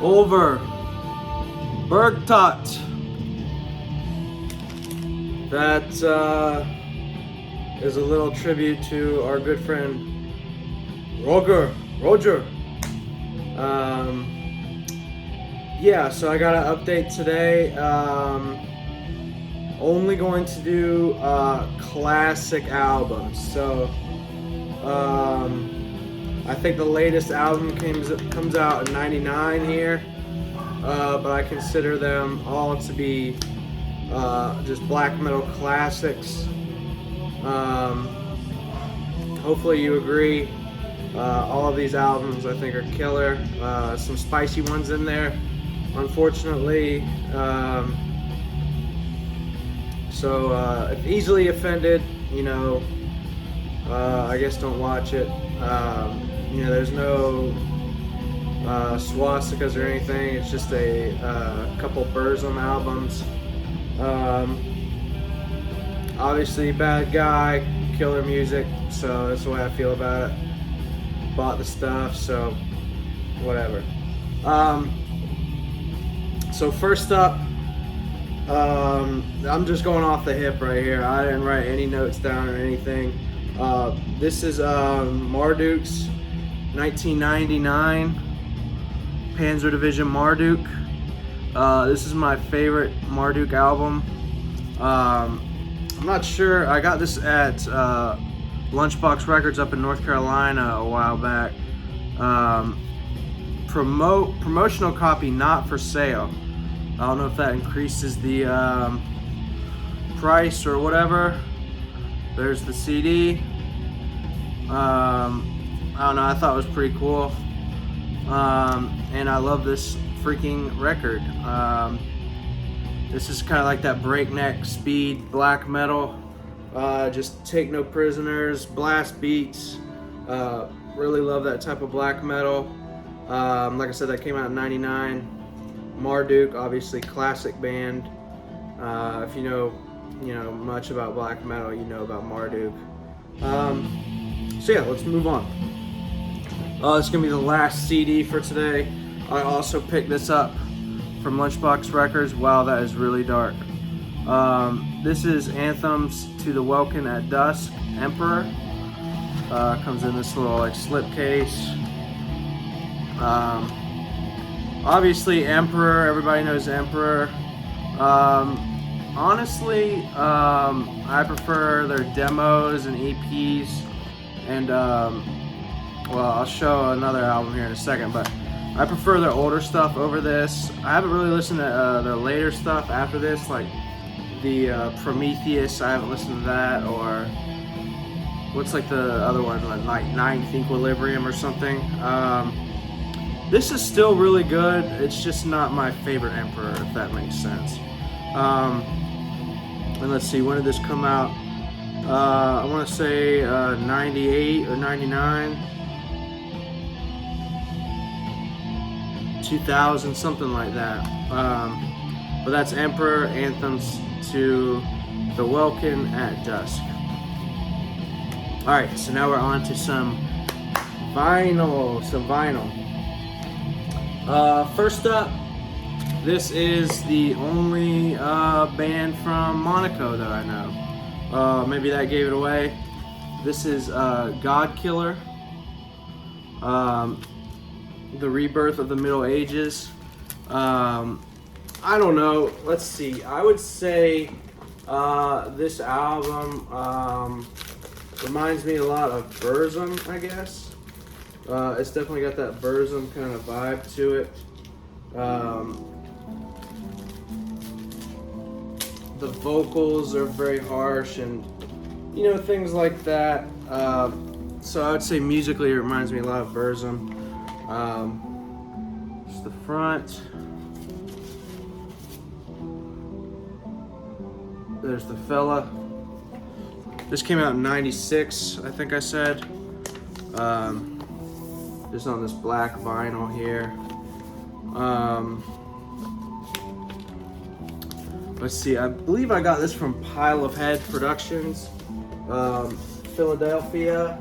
over Bergtot. That is a little tribute to our good friend Roger. Yeah, so I got an update today. Only going to do classic albums. So I think the latest album comes out in '99 here, but I consider them all to be just black metal classics. Hopefully you agree. All of these albums I think are killer. Some spicy ones in there, unfortunately. So if easily offended, you know, I guess don't watch it. You know, there's no swastikas or anything. It's just a couple Bursum albums. Obviously bad guy, killer music, so that's the way I feel about it. Bought the stuff, so whatever. So first up, I'm just going off the hip right here. I didn't write any notes down or anything. This is Marduk's 1999 Panzer Division Marduk. This is my favorite Marduk album. I'm not sure. I got this at Lunchbox Records up in North Carolina a while back. Promotional copy not for sale. I don't know if that increases the price or whatever. There's the CD. I don't know, I thought it was pretty cool. And I love this freaking record. This is kind of like that breakneck speed black metal. Just take no prisoners, blast beats. Really love that type of black metal. Like I said, that came out in '99. Marduk, obviously classic band. If you know much about black metal, you know about Marduk. So yeah, let's move on. It's gonna be the last CD for today. I also picked this up from Lunchbox Records. Wow, that is really dark. This is Anthems to the Welkin at Dusk, Emperor. Comes in this little like slipcase. Obviously Emperor, everybody knows Emperor. Honestly, I prefer their demos and EPs, and well, I'll show another album here in a second, but I prefer their older stuff over this. I haven't really listened to their later stuff after this, like the Prometheus. I haven't listened to that, or what's like the other one, like Ninth Equilibrium or something. This is still really good. It's just not my favorite Emperor, if that makes sense. And let's see, when did this come out? I want to say 98 or 99. 2000, something like that. But that's Emperor, Anthems to the Welkin at Dusk. Alright, so now we're on to some vinyl. First up, this is the only band from Monaco that I know. Maybe that gave it away. This is Godkiller. The Rebirth of the Middle Ages. I don't know. Let's see. I would say this album reminds me a lot of Bursum, I guess. It's definitely got that Bursum kind of vibe to it. The vocals are very harsh and, you know, things like that. So I would say musically it reminds me a lot of Bursum. Just the front. There's the fella. This came out in '96, I think I said. Just on this black vinyl here. Let's see, I believe I got this from Pile of Head Productions, Philadelphia.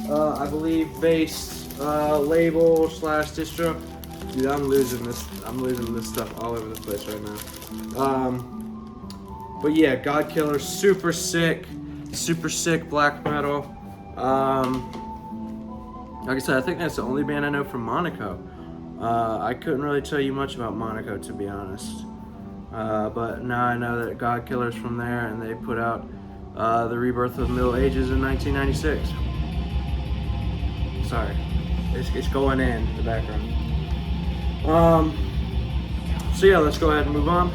I believe based label / distro. Dude, I'm losing this stuff all over the place right now. But yeah, Godkiller, super sick black metal. Like I said, I think that's the only band I know from Monaco. I couldn't really tell you much about Monaco, to be honest. But now I know that Godkiller's from there, and they put out The Rebirth of the Middle Ages in 1996. Sorry, it's going in the background. So yeah, let's go ahead and move on.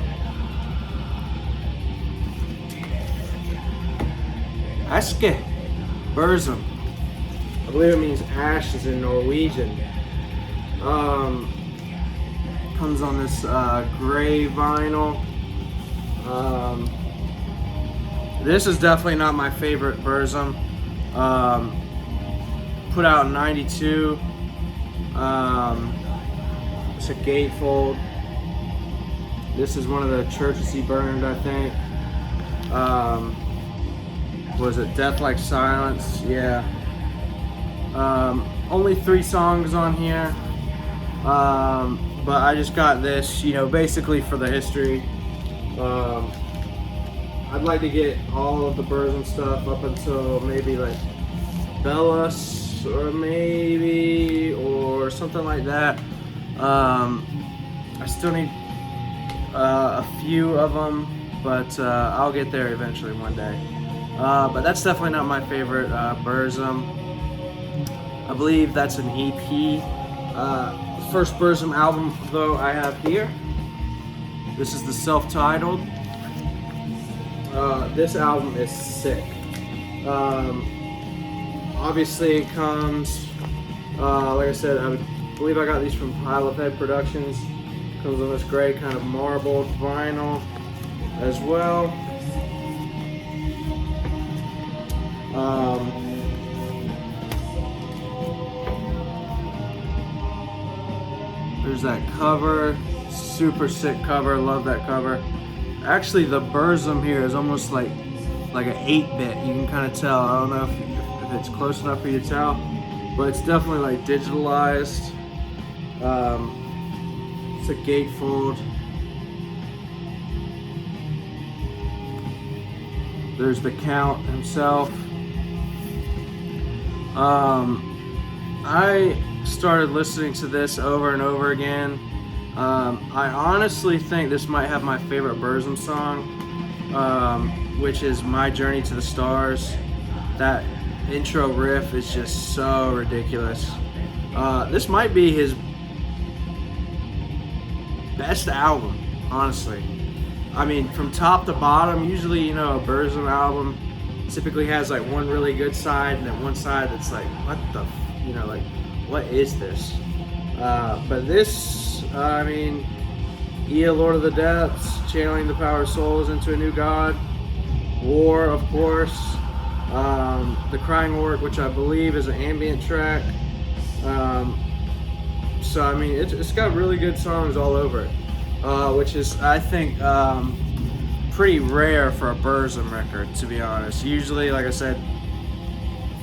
Aske, Bursum. I believe it means ashes in Norwegian. Comes on this gray vinyl. This is definitely not my favorite Bursum. Put out in '92. It's a gatefold. This is one of the churches he burned, I think. Was it Death Like Silence? Yeah. Only 3 songs on here. But I just got this, basically for the history. I'd like to get all of the Bursum stuff up until maybe like Bellas or something like that. I still need a few of them, but I'll get there eventually one day. But that's definitely not my favorite Bursum. I believe that's an EP. First Bursum album, though, I have here. This is the Selftitled. This album is sick. Obviously, it comes, like I said, I believe I got these from Pile of Head Productions. Comes on this gray kind of marbled vinyl as well. There's that cover, super sick cover, love that cover. Actually, the Bursum here is almost like an 8-bit. You can kind of tell. I don't know if it's close enough for you to tell, but it's definitely like digitalized. It's a gatefold. There's the Count himself. I started listening to this over and over again. I honestly think this might have my favorite Bursum song, which is My Journey to the Stars. That intro riff is just so ridiculous. This might be his best album, honestly. I mean, from top to bottom, usually, a Bursum album typically has like one really good side and then one side that's like, what the, like, what is this? But this, Ea, Lord of the Depths, channeling the power of souls into a new god. War, of course. The Crying Orc, which I believe is an ambient track. So, it's got really good songs all over it. Which is, I think, pretty rare for a Bursum record, to be honest. Usually, like I said,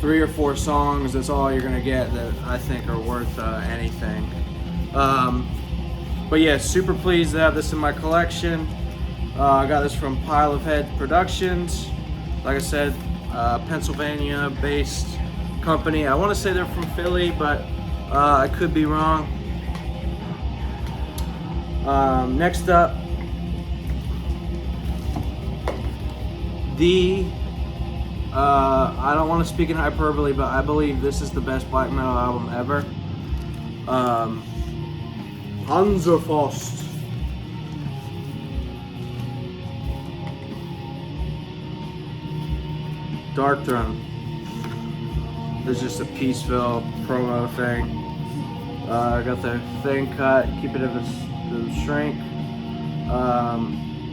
3 or 4 songs, that's all you're going to get that I think are worth anything. But yeah, super pleased to have this in my collection. I got this from Pile of Head Productions. Like I said, Pennsylvania-based company. I want to say they're from Philly, but I could be wrong. Next up, I don't want to speak in hyperbole, but I believe this is the best black metal album ever. Hansafaust. Darkthrone. There's just a Peaceville promo thing. I got the thing cut, keep it at the shrink.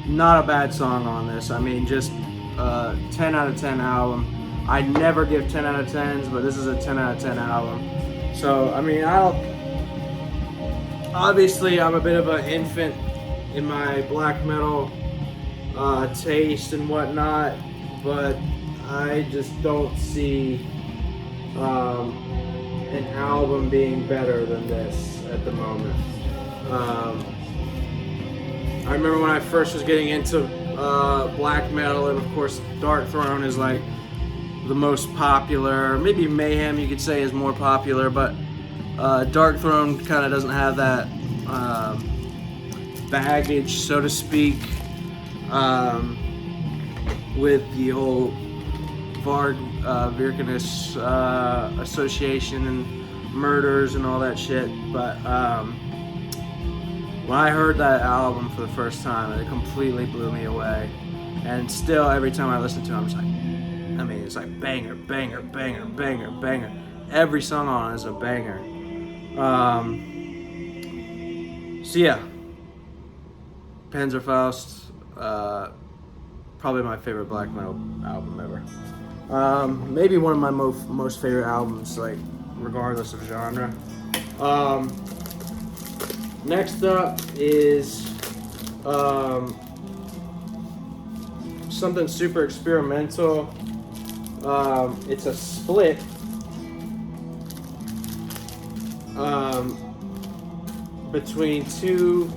Not a bad song on this. Just 10 out of 10 album. I never give 10 out of 10s, but this is a 10 out of 10 album. So, obviously I'm a bit of an infant in my black metal taste and whatnot, but I just don't see an album being better than this at the moment. I remember when I first was getting into black metal, and of course Darkthrone is like the most popular. Maybe Mayhem you could say is more popular, but Darkthrone kind of doesn't have that baggage, so to speak, with the whole Virginus association and murders and all that shit. But when I heard that album for the first time, it completely blew me away. And still, every time I listen to it, I'm just like, I mean, it's like banger, banger, banger, banger, banger. Every song on it is a banger. So yeah, Panzerfaust, probably my favorite black metal album ever. Maybe one of my most favorite albums, like regardless of genre. Next up is something super experimental. It's a split. Between two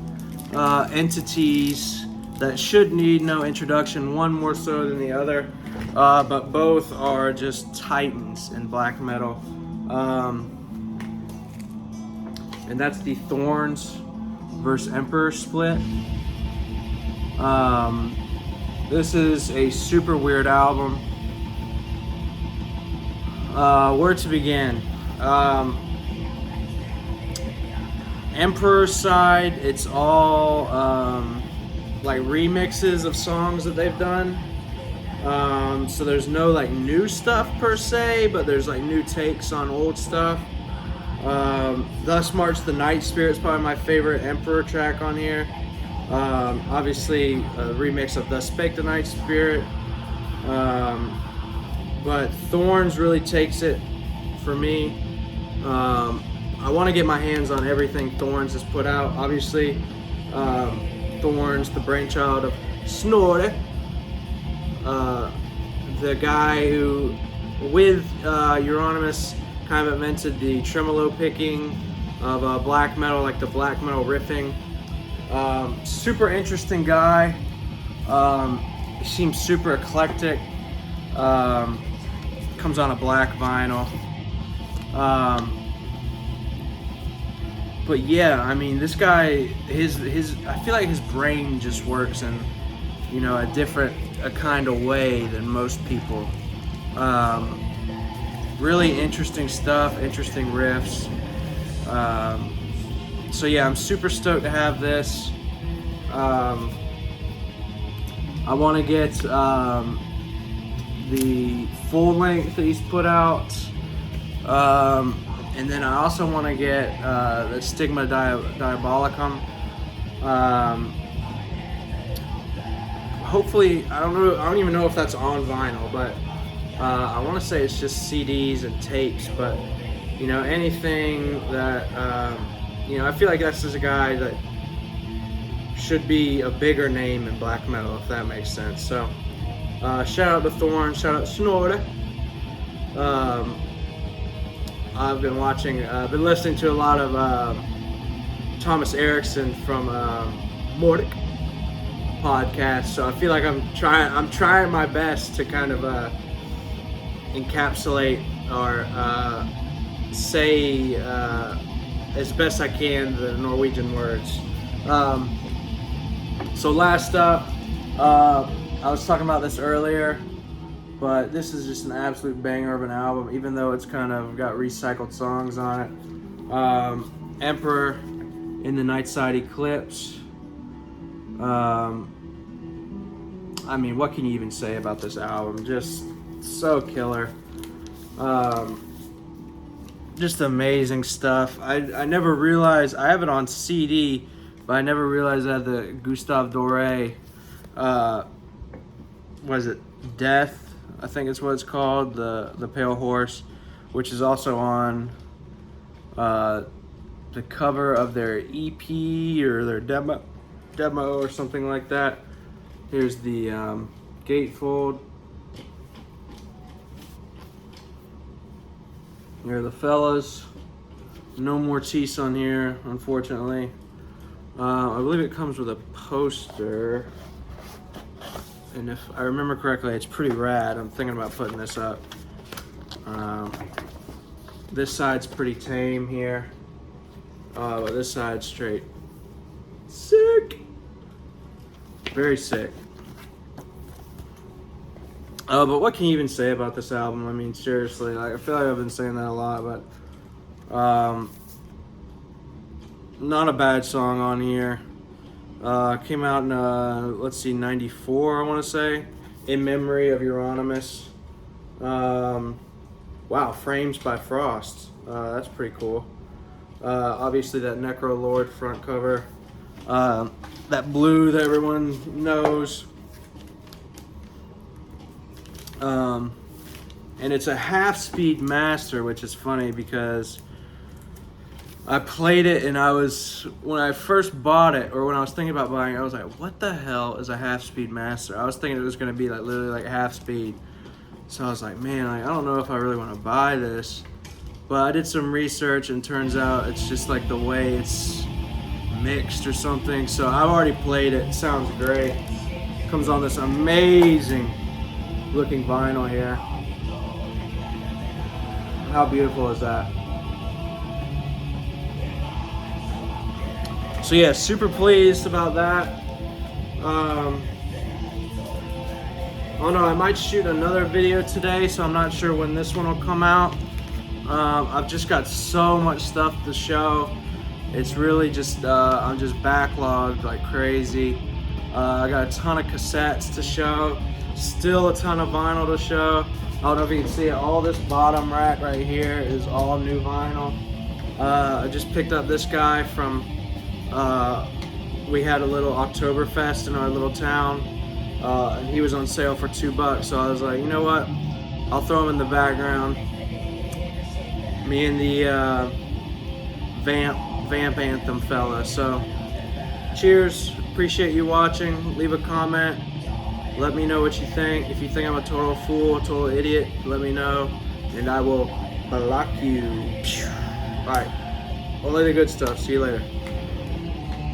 entities that should need no introduction, one more so than the other, but both are just titans in black metal. And that's the Thorns versus Emperor split. This is a super weird album. Where to begin? Emperor's side, it's all like remixes of songs that they've done. So there's no like new stuff per se, but there's like new takes on old stuff. Thus March the Night Spirit is probably my favorite Emperor track on here. Obviously a remix of Thus Spake the Night Spirit. But Thorns really takes it for me. I want to get my hands on everything Thorns has put out. Obviously, Thorns, the brainchild of Snorre, the guy who, with Euronymous, kind of invented the tremolo picking of black metal, like the black metal riffing. Super interesting guy. He seems super eclectic. Comes on a black vinyl. But yeah, I mean, this guy, his I feel like his brain just works in, you know, a kind of way than most people. Really interesting stuff, interesting riffs. So yeah, I'm super stoked to have this. I want to get the full length that he's put out. And then I also want to get the Stigma Diabolicum. Hopefully, I don't even know if that's on vinyl, but I want to say it's just CDs and tapes. But you know, anything that you know, I feel like that's just a guy that should be a bigger name in black metal, if that makes sense. So shout out to Thorns, shout out to Snorre. I've been listening to a lot of Thomas Erickson from Marduk podcast, so I feel like I'm trying my best to kind of encapsulate or say as best I can the Norwegian words. So last up, I was talking about this earlier, but this is just an absolute banger of an album, even though it's kind of got recycled songs on it. Emperor in the Nightside Eclipse. I mean, what can you even say about this album? Just so killer. Just amazing stuff. I never realized, I have it on CD, but I never realized that the Gustave Doré, was it Death? I think it's what it's called, the Pale Horse, which is also on the cover of their EP or their demo or something like that. Here's the gatefold. Here are the fellas. No more Tease on here, unfortunately. I believe it comes with a poster, and if I remember correctly, it's pretty rad. I'm thinking about putting this up. This side's pretty tame here, but this side's straight sick. Very sick. But what can you even say about this album? I mean, seriously, like, I feel like I've been saying that a lot, but not a bad song on here. Came out in, let's see, 94, I want to say, in memory of Euronymous. Wow, Frames by Frost. That's pretty cool. Obviously, that Necro Lord front cover. That blue that everyone knows. And it's a half-speed master, which is funny because I played it and when I first bought it, or when I was thinking about buying it, I was like, what the hell is a half-speed master? I was thinking it was going to be like literally like half-speed. So I was like, man, I don't know if I really want to buy this. But I did some research and turns out it's just like the way it's mixed or something. So I've already played it. It sounds great. Comes on this amazing looking vinyl here. How beautiful is that? So yeah, super pleased about that. Oh no, I might shoot another video today, so I'm not sure when this one will come out. I've just got so much stuff to show. It's really just, I'm just backlogged like crazy. I got a ton of cassettes to show. Still a ton of vinyl to show. I don't know if you can see it. All this bottom rack right here is all new vinyl. I just picked up this guy from, we had a little Oktoberfest in our little town, and he was on sale for $2. So I was like, you know what? I'll throw him in the background. Me and the Vamp Anthem fella. So cheers. Appreciate you watching. Leave a comment. Let me know what you think. If you think I'm a total fool, a total idiot, let me know, and I will block you. All right, only the good stuff. See you later.